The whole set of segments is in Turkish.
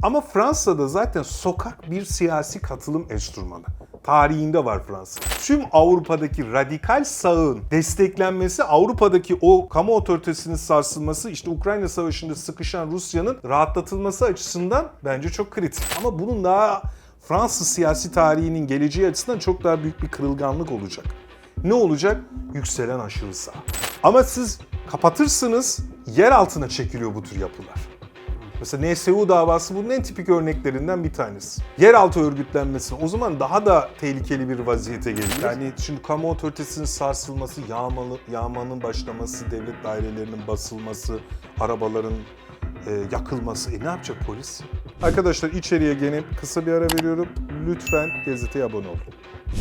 Ama Fransa'da zaten sokak bir siyasi katılım enstrümanı. Tarihinde var Fransa. Tüm Avrupa'daki radikal sağın desteklenmesi, Avrupa'daki o kamu otoritesinin sarsılması, işte Ukrayna Savaşı'nda sıkışan Rusya'nın rahatlatılması açısından bence çok kritik. Ama bunun daha Fransız siyasi tarihinin geleceği açısından çok daha büyük bir kırılganlık olacak. Ne olacak? Yükselen aşırı sağ. Ama siz kapatırsınız, yer altına çekiliyor bu tür yapılar. Mesela NSU davası bunun en tipik örneklerinden bir tanesi. Yeraltı örgütlenmesi o zaman daha da tehlikeli bir vaziyete gelir. Yani şimdi kamu otoritesinin sarsılması, yağmanın başlaması, devlet dairelerinin basılması, arabaların yakılması. Ne yapacak polis? Arkadaşlar içeriye gene kısa bir ara veriyorum. Lütfen gazeteye abone olun.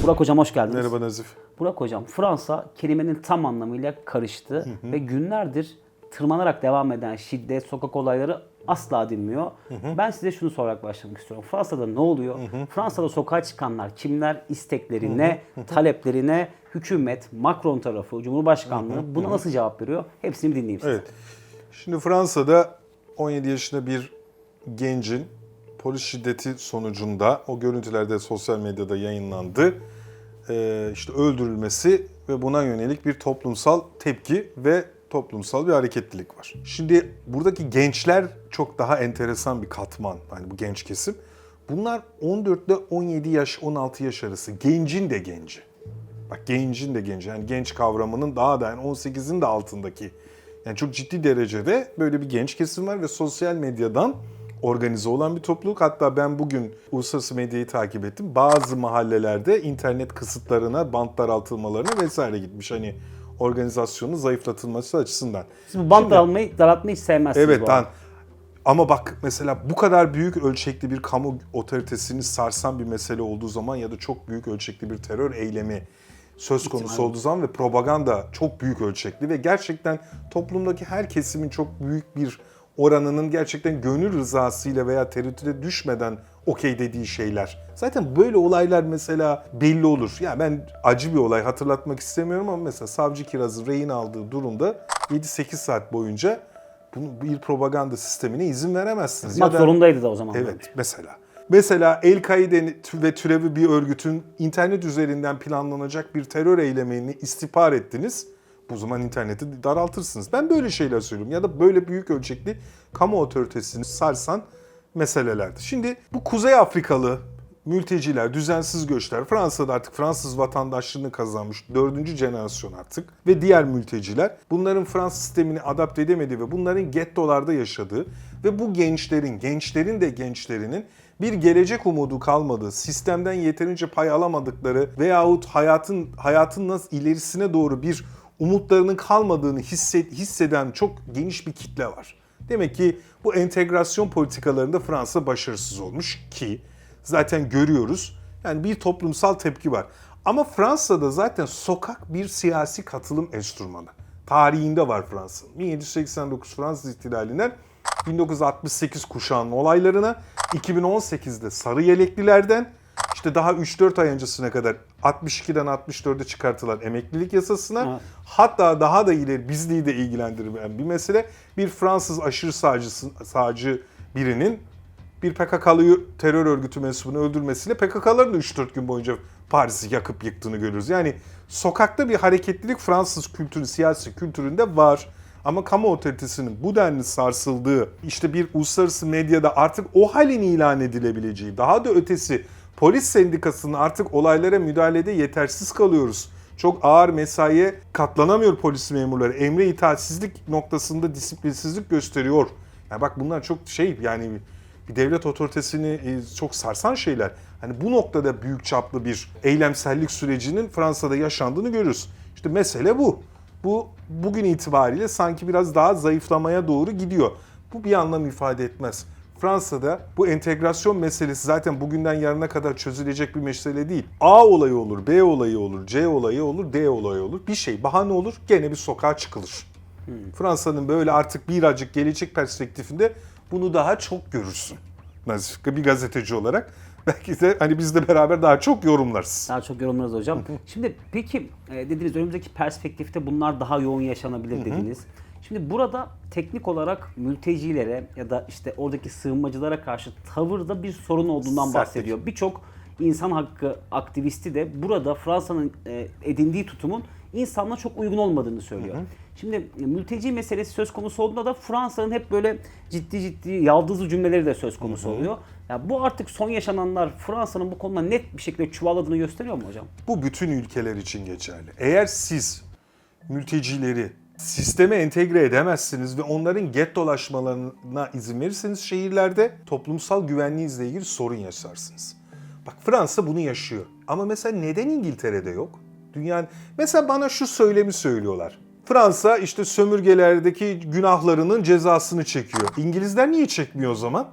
Burak Hocam hoş geldiniz. Merhaba Nazif. Burak Hocam, Fransa kelimenin tam anlamıyla karıştı ve günlerdir tırmanarak devam eden şiddet, sokak olayları asla dinmiyor. Ben size şunu sorarak başlamak istiyorum. Fransa'da ne oluyor? Fransa'da sokağa çıkanlar kimler? İstekleri ne? Talepleri ne? Hükümet, Macron tarafı, Cumhurbaşkanlığı buna nasıl cevap veriyor? Hepsini dinleyeyim size. Evet. Şimdi Fransa'da 17 yaşında bir gencin polis şiddeti sonucunda o görüntüler de sosyal medyada yayınlandı. İşte öldürülmesi ve buna yönelik bir toplumsal tepki ve toplumsal bir hareketlilik var. Şimdi buradaki gençler çok daha enteresan bir katman. Yani bu genç kesim. Bunlar 14 ile 17 yaş, 16 yaş arası. Gencin de genci. Bak gencin de genci. Yani genç kavramının daha da yani 18'in de altındaki. Yani çok ciddi derecede böyle bir genç kesim var ve sosyal medyadan organize olan bir topluluk. Hatta ben bugün uluslararası medyayı takip ettim. Bazı mahallelerde internet kısıtlarına, bant daraltılmalarına vesaire gitmiş. Hani organizasyonun zayıflatılması açısından. Siz bu bant daraltmayı hiç sevmezsiniz Evet, bu arada. ama bak mesela bu kadar büyük ölçekli bir kamu otoritesini sarsan bir mesele olduğu zaman ya da çok büyük ölçekli bir terör eylemi söz konusu olduğu zaman ve propaganda çok büyük ölçekli ve gerçekten toplumdaki her kesimin çok büyük bir oranının gerçekten gönül rızasıyla veya tereddüte düşmeden okey dediği şeyler. Zaten böyle olaylar mesela belli olur. Ya ben acı bir olay hatırlatmak istemiyorum ama mesela savcı kirazı rehin aldığı durumda 7-8 saat boyunca bunu bir propaganda sistemine izin veremezsiniz. Yapmak zorundaydı da o zaman. Evet mesela. Mesela El-Kaide ve türevi bir örgütün internet üzerinden planlanacak bir terör eylemini istihbar ettiniz. Bu zaman interneti daraltırsınız. Ben böyle şeyler söylüyorum. Ya da böyle büyük ölçekli kamu otoritesini sarsan meselelerdi. Şimdi bu Kuzey Afrikalı mülteciler, düzensiz göçler, Fransa'da artık Fransız vatandaşlığını kazanmış 4. jenerasyon artık ve diğer mülteciler bunların Fransız sistemini adapte edemediği ve bunların gettolarda yaşadığı ve bu gençlerin de gençlerinin bir gelecek umudu kalmadığı, sistemden yeterince pay alamadıkları veyahut hayatın nasıl ilerisine doğru bir umutlarının kalmadığını hisseden çok geniş bir kitle var. Demek ki bu entegrasyon politikalarında Fransa başarısız olmuş ki zaten görüyoruz. Yani bir toplumsal tepki var. Ama Fransa'da zaten sokak bir siyasi katılım enstrümanı. Tarihinde var Fransa'nın. 1789 Fransız ihtilalinden 1968 kuşağının olaylarına, 2018'de sarı yeleklilerden, işte daha 3-4 ay öncesine kadar 62'den 64'e çıkartılan emeklilik yasasına, hatta daha da ileri bizliği de ilgilendiren bir mesele, bir Fransız aşırı sağcı birinin bir PKK'lı terör örgütü mensubunu öldürmesiyle PKK'ların da 3-4 gün boyunca Paris'i yakıp yıktığını görüyoruz. Yani sokakta bir hareketlilik Fransız kültürü, siyasi kültüründe var. Ama kamu otoritesinin bu denli sarsıldığı, işte bir uluslararası medyada artık o halin ilan edilebileceği, daha da ötesi polis sendikasının artık olaylara müdahalede yetersiz kalıyoruz. Çok ağır mesaiye katlanamıyor polis memurları. Emre itaatsizlik noktasında disiplinsizlik gösteriyor. Yani bak bunlar çok yani bir devlet otoritesini çok sarsan şeyler. Hani bu noktada büyük çaplı bir eylemsellik sürecinin Fransa'da yaşandığını görürüz. İşte mesele bu. Bu bugün itibariyle sanki biraz daha zayıflamaya doğru gidiyor. Bu bir anlam ifade etmez. Fransa'da bu entegrasyon meselesi zaten bugünden yarına kadar çözülecek bir mesele değil. A olayı olur, B olayı olur, C olayı olur, D olayı olur. Bir şey bahane olur, gene bir sokağa çıkılır. Fransa'nın böyle artık birazcık gelecek perspektifinde bunu daha çok görürsün. Bir gazeteci olarak. Belki de hani biz de beraber daha çok yorumlarız. Daha çok yorumlarız hocam. Şimdi peki dediniz önümüzdeki perspektifte bunlar daha yoğun yaşanabilir dediniz. Şimdi Şimdi burada teknik olarak mültecilere ya da işte oradaki sığınmacılara karşı tavırda bir sorun olduğundan Sertlik. bahsediyor. Birçok insan hakkı aktivisti de burada Fransa'nın edindiği tutumun insanla çok uygun olmadığını söylüyor. Şimdi mülteci meselesi söz konusu olduğunda da Fransa'nın hep böyle ciddi yaldızlı cümleleri de söz konusu oluyor. Ya bu artık son yaşananlar Fransa'nın bu konuda net bir şekilde çuvalladığını gösteriyor mu hocam? Bu bütün ülkeler için geçerli. Eğer siz mültecileri sisteme entegre edemezsiniz ve onların gettolaşmalarına izin verirseniz şehirlerde toplumsal güvenliğinizle ilgili sorun yaşarsınız. Bak Fransa bunu yaşıyor. Ama mesela neden İngiltere'de yok? Mesela bana şu söylemi söylüyorlar. Fransa işte sömürgelerdeki günahlarının cezasını çekiyor. İngilizler niye çekmiyor o zaman?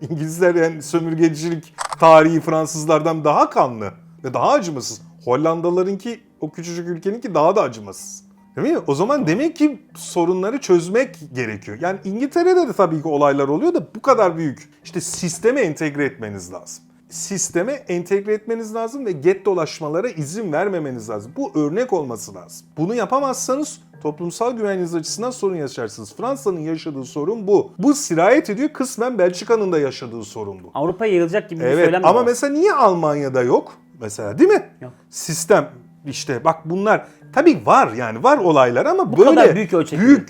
İngilizler yani sömürgecilik tarihi Fransızlardan daha kanlı ve daha acımasız. Hollandalılarınki, o küçücük ülkeninki daha da acımasız. Değil mi? O zaman demek ki sorunları çözmek gerekiyor. Yani İngiltere'de de tabii ki olaylar oluyor da bu kadar büyük. İşte sisteme entegre etmeniz lazım. Sisteme entegre etmeniz lazım ve gettolaşmalara izin vermemeniz lazım. Bu örnek olması lazım. Bunu yapamazsanız toplumsal güvenliğiniz açısından sorun yaşarsınız. Fransa'nın yaşadığı sorun bu. Bu sirayet ediyor, kısmen Belçika'nın da yaşadığı sorun bu. Avrupa'ya yayılacak gibi bir Evet söylem de ama var. mesela niye Almanya'da yok? Mesela değil mi? Yok. Sistem işte bak bunlar tabii var yani var olaylar ama Bu böyle kadar büyük ölçekli.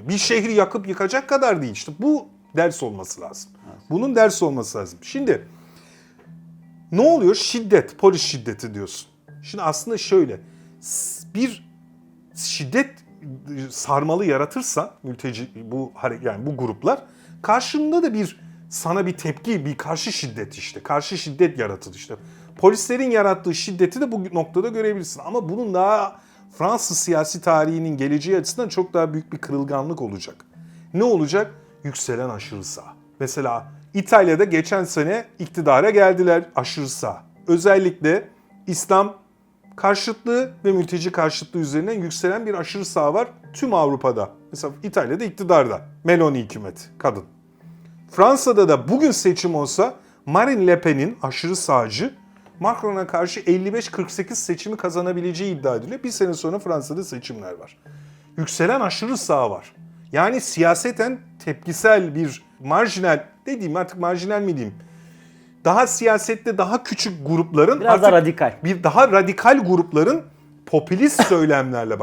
bir şehri yakıp yıkacak kadar değil. İşte bu ders olması lazım. Evet. Bunun ders olması lazım. Şimdi ne oluyor? Şiddet, polis şiddeti diyorsun. Şimdi aslında şöyle bir şiddet sarmalı yaratırsa mülteci yani bu gruplar karşında da sana bir tepki, bir karşı şiddet işte. Karşı şiddet yaratır işte. Polislerin yarattığı şiddeti de bu noktada görebilirsin. Ama bunun daha Fransız siyasi tarihinin geleceği açısından çok daha büyük bir kırılganlık olacak. Ne olacak? Yükselen aşırı sağ. Mesela İtalya'da geçen sene iktidara geldiler aşırı sağ. Özellikle İslam karşıtlığı ve mülteci karşıtlığı üzerinden yükselen bir aşırı sağ var tüm Avrupa'da. Mesela İtalya'da iktidarda. Meloni hükümeti, kadın. Fransa'da da bugün seçim olsa Marine Le Pen'in aşırı sağcı Macron'a karşı 55-48 seçimi kazanabileceği iddia ediliyor. Bir sene sonra Fransa'da seçimler var. Yükselen aşırı sağ var. Yani siyaseten tepkisel bir marjinal, dediğim artık marjinal mi diyeyim? Daha siyasette daha küçük grupların biraz daha radikal. Bir daha radikal grupların popülist söylemlerle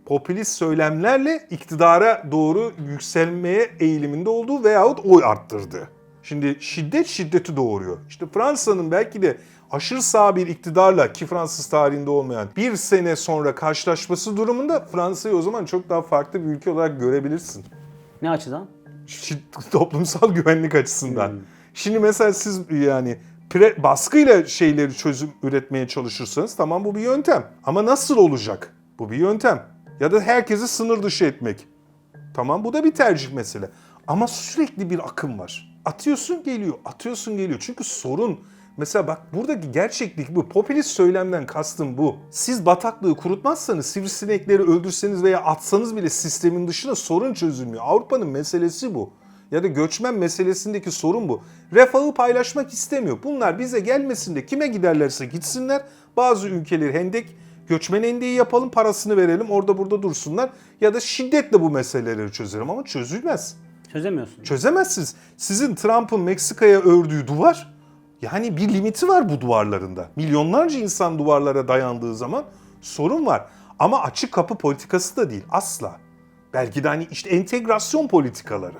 popülist söylemlerle iktidara doğru yükselmeye eğiliminde olduğu veyahut oy arttırdığı. Şimdi şiddeti doğuruyor. İşte Fransa'nın belki de aşırı sağ bir iktidarla ki Fransız tarihinde olmayan bir sene sonra karşılaşması durumunda Fransa'yı o zaman çok daha farklı bir ülke olarak görebilirsin. Ne açıdan? Toplumsal güvenlik açısından. Şimdi mesela siz yani baskıyla çözüm üretmeye çalışırsanız tamam bu bir yöntem. Ama nasıl olacak? Bu bir yöntem. Ya da herkesi sınır dışı etmek. Tamam bu da bir tercih mesele. Ama sürekli bir akım var. Atıyorsun geliyor. Çünkü sorun mesela bak buradaki gerçeklik bu. Popülist söylemden kastım bu. Siz bataklığı kurutmazsanız, sivrisinekleri öldürseniz veya atsanız bile sistemin dışına sorun çözülmüyor. Avrupa'nın meselesi bu. Ya da göçmen meselesindeki sorun bu. Refahı paylaşmak istemiyor. Bunlar bize gelmesin de kime giderlerse gitsinler. Bazı ülkeleri göçmen hendeği yapalım, parasını verelim, orada burada dursunlar. Ya da şiddetle bu meseleleri çözelim ama çözülmez. Çözemiyorsun. Çözemezsiniz. Sizin Trump'ın Meksika'ya ördüğü duvar, yani bir limiti var bu duvarlarında. Milyonlarca insan duvarlara dayandığı zaman sorun var. Ama açık kapı politikası da değil asla. Belki de işte entegrasyon politikaları.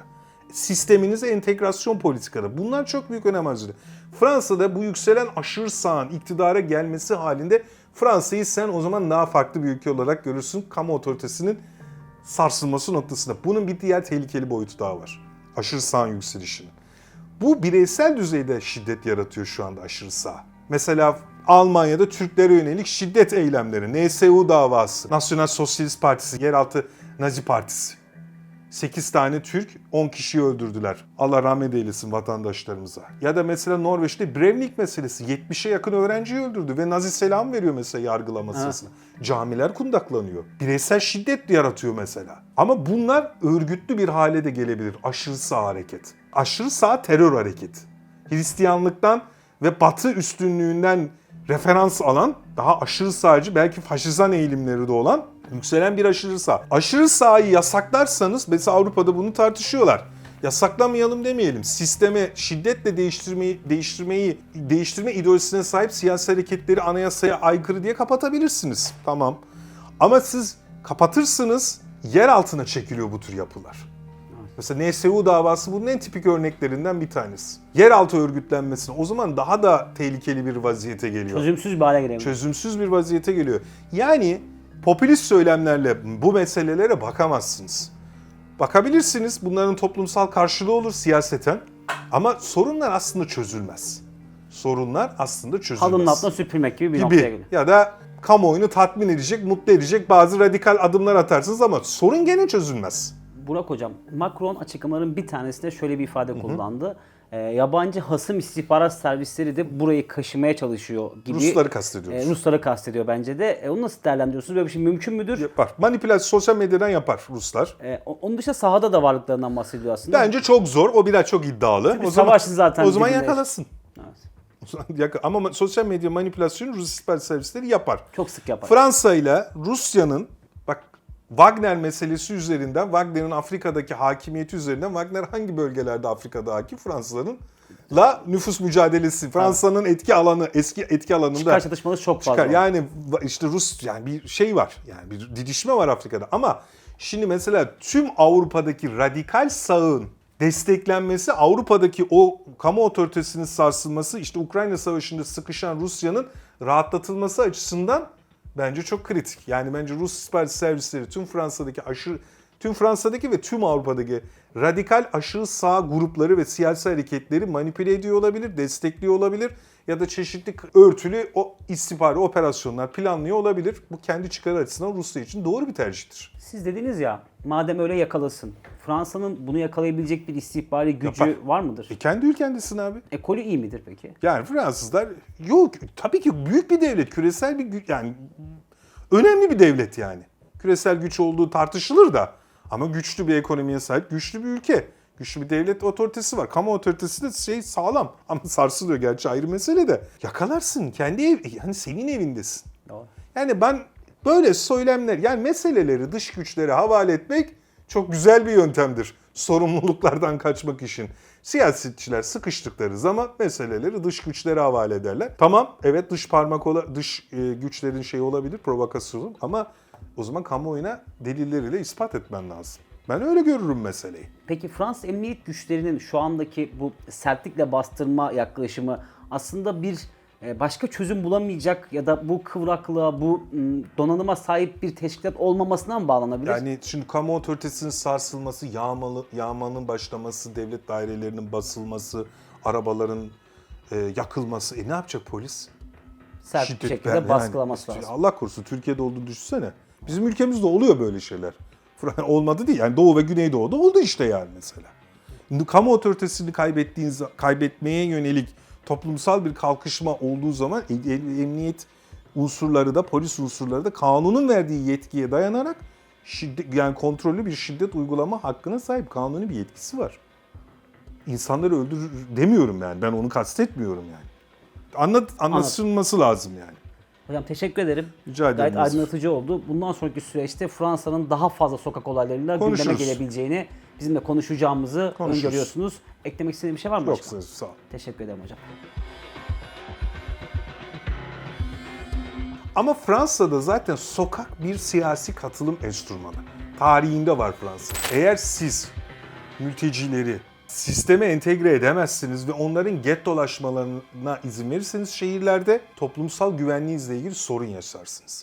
Sisteminize entegrasyon politikaları. Bunlar çok büyük önem arz ediyor. Fransa'da bu yükselen aşırı sağın iktidara gelmesi halinde Fransa'yı sen o zaman daha farklı bir ülke olarak görürsün. Kamu otoritesinin sarsılması noktasında. Bunun bir diğer tehlikeli boyutu daha var. Aşırı sağın yükselişinin. Bu bireysel düzeyde şiddet yaratıyor şu anda aşırı sağ. Mesela Almanya'da Türklere yönelik şiddet eylemleri, NSU davası, Nasyonal Sosyalist Partisi, yeraltı Nazi Partisi. 8 tane Türk, 10 kişiyi öldürdüler. Allah rahmet eylesin vatandaşlarımıza. Ya da mesela Norveç'te Breivik meselesi. 70'e yakın öğrenciyi öldürdü ve Nazi selam veriyor mesela yargılama sırasında. Camiler kundaklanıyor. Bireysel şiddet yaratıyor mesela. Ama bunlar örgütlü bir hale de gelebilir. Aşırı sağ hareket. Aşırı sağ terör hareketi. Hristiyanlıktan ve Batı üstünlüğünden referans alan, daha aşırı sağcı, belki faşizan eğilimleri de olan Yükselen bir aşırı sağ. Aşırı sağı yasaklarsanız, mesela Avrupa'da bunu tartışıyorlar. Yasaklamayalım demeyelim. Sisteme şiddetle değiştirme ideolojisine sahip siyasi hareketleri anayasaya aykırı diye kapatabilirsiniz. Tamam. Ama siz kapatırsınız, yer altına çekiliyor bu tür yapılar. Mesela NSU davası bunun en tipik örneklerinden bir tanesi. Yeraltı örgütlenmesine o zaman daha da tehlikeli bir vaziyete geliyor. Çözümsüz bir hale gelebilir. Çözümsüz bir vaziyete geliyor. Yani popülist söylemlerle bu meselelere bakamazsınız. Bakabilirsiniz, bunların toplumsal karşılığı olur siyaseten. Ama sorunlar aslında çözülmez. Sorunlar aslında çözülmez. Halının altına süpürmek gibi bir noktaya geliyor. Ya da kamuoyunu tatmin edecek, mutlu edecek bazı radikal adımlar atarsınız ama sorun gene çözülmez. Burak Hocam, Macron açıklamaların bir tanesinde şöyle bir ifade kullandı. Yabancı hasım istihbarat servisleri de burayı kaşımaya çalışıyor gibi. Rusları kastediyoruz. Rusları kastediyor bence de. Onu nasıl değerlendiriyorsunuz? Böyle bir şey mümkün müdür? Yapar. Manipülasyon sosyal medyadan yapar Ruslar. Onun dışında sahada da varlıklarından bahsediyor aslında. Bence çok zor. O biraz çok iddialı. Çünkü savaşçı zaten O zaman birbirine- yakalasın. Ama sosyal medya manipülasyonu Rus istihbarat servisleri yapar. Çok sık yapar. Fransa ile Rusya'nın, bak, Wagner meselesi üzerinden, Wagner'in Afrika'daki hakimiyeti üzerinden, Wagner hangi bölgelerde Afrika'da hakim? Fransızların la nüfus mücadelesi, Fransa'nın etki alanı, eski etki alanında Çıkar çatışmaları çok fazla. çıkar. Yani işte Rus, yani bir şey var. Yani bir didişme var Afrika'da. Ama şimdi mesela tüm Avrupa'daki radikal sağın desteklenmesi, Avrupa'daki o kamu otoritesinin sarsılması, işte Ukrayna Savaşı'nda sıkışan Rusya'nın rahatlatılması açısından bence çok kritik. Yani bence Rus istihbarat servisleri tüm Fransa'daki ve tüm Avrupa'daki radikal aşırı sağ grupları ve siyasi hareketleri manipüle ediyor olabilir, destekliyor olabilir ya da çeşitli örtülü o istihbari operasyonlar planlıyor olabilir. Bu kendi çıkarı açısından Rusya için doğru bir tercihtir. Siz dediniz ya, madem öyle yakalasın. Fransa'nın bunu yakalayabilecek bir istihbari gücü Yapar. var mıdır? Kendi ülkendesin abi. Ekolü iyi midir peki? Yani Fransızlar yok, tabii ki büyük bir devlet, küresel bir yani önemli bir devlet yani. Küresel güç olduğu tartışılır da ama güçlü bir ekonomiye sahip, güçlü bir ülke. Güçlü bir devlet otoritesi var. Kamu otoritesi de sağlam ama sarsılıyor gerçi, ayrı mesele de. Yakalarsın, kendi yani senin evindesin. Doğru. Yani ben böyle söylemler, yani meseleleri dış güçlere havale etmek çok güzel bir yöntemdir. Sorumluluklardan kaçmak için. Siyasetçiler sıkıştıkları zaman meseleleri dış güçlere havale ederler. Tamam, evet, dış güçlerin şeyi olabilir, provokasyonu, ama o zaman kamuoyuna delilleriyle ispat etmen lazım. Ben öyle görürüm meseleyi. Peki Fransız emniyet güçlerinin şu andaki bu sertlikle bastırma yaklaşımı aslında bir başka çözüm bulamayacak ya da bu kıvraklığa, bu donanıma sahip bir teşkilat olmamasına mı bağlanabilir? Yani şimdi kamu otoritesinin sarsılması, yağmanın başlaması, devlet dairelerinin basılması, arabaların yakılması. Ne yapacak polis? Sert bir Şiddet şekilde yani baskılaması lazım. Allah korusun, Türkiye'de olduğunu düşünsene. Bizim ülkemizde oluyor böyle şeyler. Olmadı değil. Yani Doğu ve Güneydoğu'da oldu işte yani mesela. Kamu otoritesini kaybetmeye yönelik toplumsal bir kalkışma olduğu zaman emniyet unsurları da, polis unsurları da kanunun verdiği yetkiye dayanarak yani kontrollü bir şiddet uygulama hakkına sahip, kanuni bir yetkisi var. İnsanları öldürür demiyorum yani. Ben onu kastetmiyorum yani. Anlaşılması lazım yani. Hocam teşekkür ederim. Rica ederim. Gayet Nazif. aydınlatıcı oldu. Bundan sonraki süreçte Fransa'nın daha fazla sokak olaylarıyla gündeme Konuşuruz. gelebileceğini, bizimle konuşacağımızı Konuşuruz. öngörüyorsunuz. Eklemek istediğiniz bir şey var mı Çok başkan? sağ ol. Teşekkür ederim hocam. Ama Fransa'da zaten sokak bir siyasi katılım enstrümanı. Tarihinde var Fransa. Eğer siz mültecileri sisteme entegre edemezsiniz ve onların gettolaşmalarına izin verirseniz şehirlerde toplumsal güvenliğinizle ilgili sorun yaşarsınız.